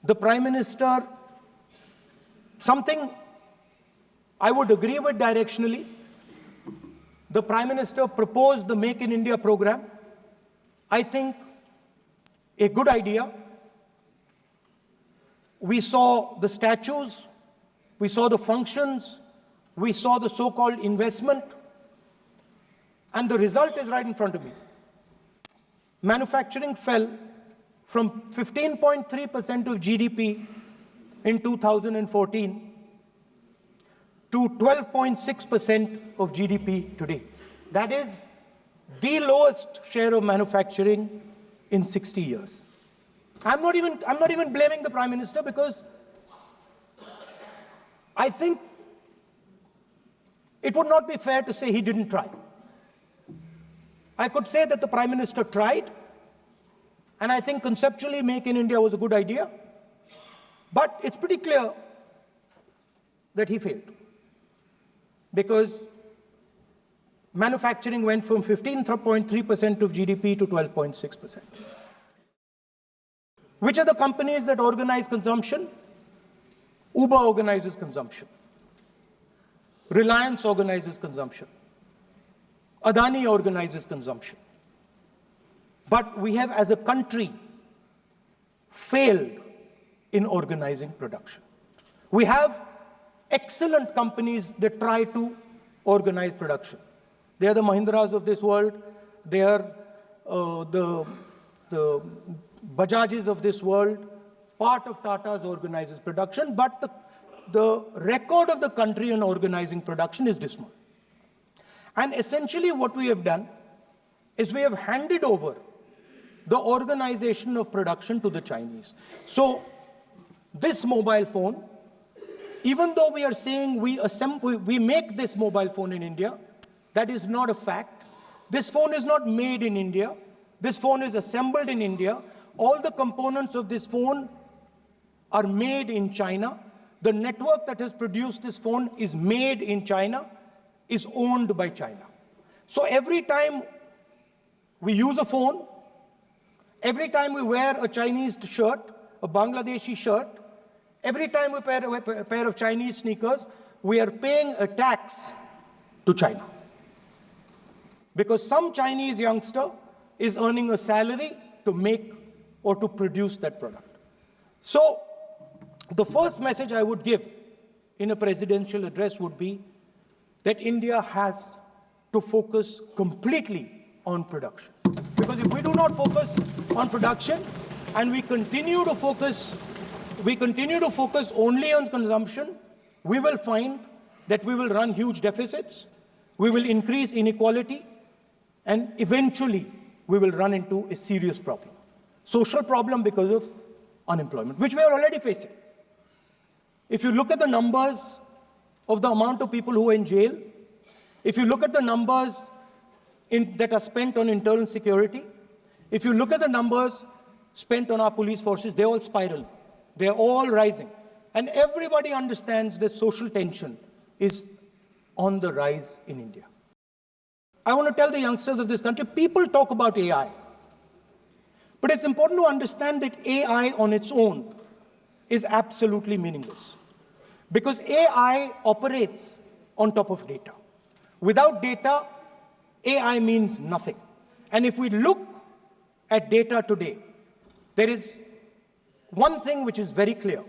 The Prime Minister, something I would agree with directionally. The Prime Minister proposed the Make in India program. I think a good idea. We saw the statues, we saw the functions, we saw the so-called investment, and the result is right in front of me. Manufacturing fell from 15.3% of GDP in 2014 to 12.6% of GDP today. That is the lowest share of manufacturing in 60 years. I'm not even blaming the Prime Minister, because I think it would not be fair to say he didn't try. I could say that the Prime Minister tried, and I think conceptually Make in India was a good idea, but it's pretty clear that he failed, because manufacturing went from 15.3% of GDP to 12.6%. Which are the companies that organize consumption? Uber organizes consumption. Reliance organizes consumption. Adani organizes consumption. But we have, as a country, failed in organizing production. We have excellent companies that try to organize production. They are the Mahindras of this world. They are the Bajajs of this world. Part of Tata's organizes production, but the record of the country in organizing production is dismal. And essentially what we have done is we have handed over the organization of production to the Chinese. So this mobile phone, even though we are saying we make this mobile phone in India, that is not a fact. This phone is not made in India. This phone is assembled in India. All the components of this phone are made in China. The network that has produced this phone is made in China, is owned by China. So every time we use a phone, every time we wear a Chinese shirt, a Bangladeshi shirt, every time we wear a pair of Chinese sneakers, we are paying a tax to China. Because some Chinese youngster is earning a salary to make or to produce that product. So the first message I would give in a presidential address would be that India has to focus completely on production. Because if we do not focus on production and we continue to focus only on consumption, we will find that we will run huge deficits, we will increase inequality, and eventually we will run into a serious problem. Social problem because of unemployment, which we are already facing. If you look at the numbers of the amount of people who are in jail, if you look at the numbers that are spent on internal security, if you look at the numbers spent on our police forces, they're all spiraling. They're all rising. And everybody understands that social tension is on the rise in India. I want to tell the youngsters of this country, people talk about AI. But it's important to understand that AI on its own is absolutely meaningless. Because AI operates on top of data. Without data, AI means nothing. And if we look at data today, there is one thing which is very clear.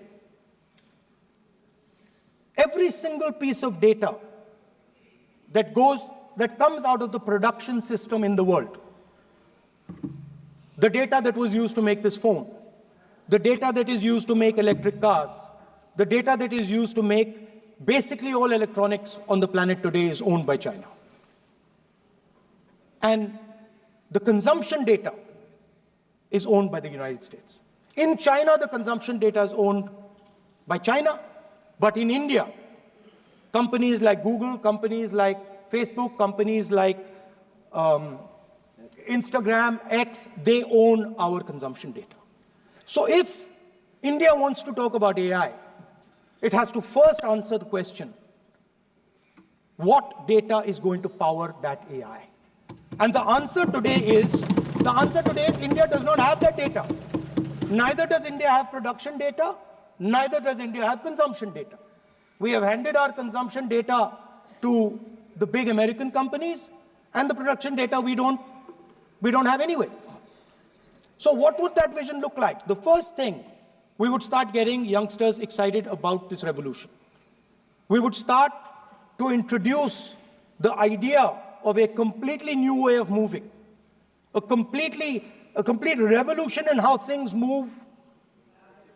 Every single piece of data that comes out of the production system in the world, the data that was used to make this phone, the data that is used to make electric cars, the data that is used to make basically all electronics on the planet today is owned by China. And the consumption data is owned by the United States. In China, the consumption data is owned by China, but in India, companies like Google, companies like Facebook, companies like Instagram, X, they own our consumption data. So if India wants to talk about AI, it has to first answer the question, what data is going to power that AI? And the answer today is India does not have that data. Neither does India have production data, neither does India have consumption data. We have handed our consumption data to the big American companies, and the production data we don't have anyway. So what would that vision look like? The first thing, we would start getting youngsters excited about this revolution. We would start to introduce the idea of a completely new way of moving, a complete revolution in how things move.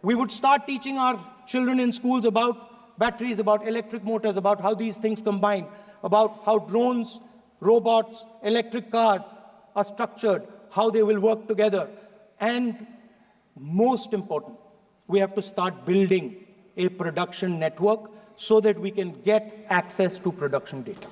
We would start teaching our children in schools about batteries, about electric motors, about how these things combine, about how drones, robots, electric cars are structured, how they will work together. And most important, we have to start building a production network so that we can get access to production data.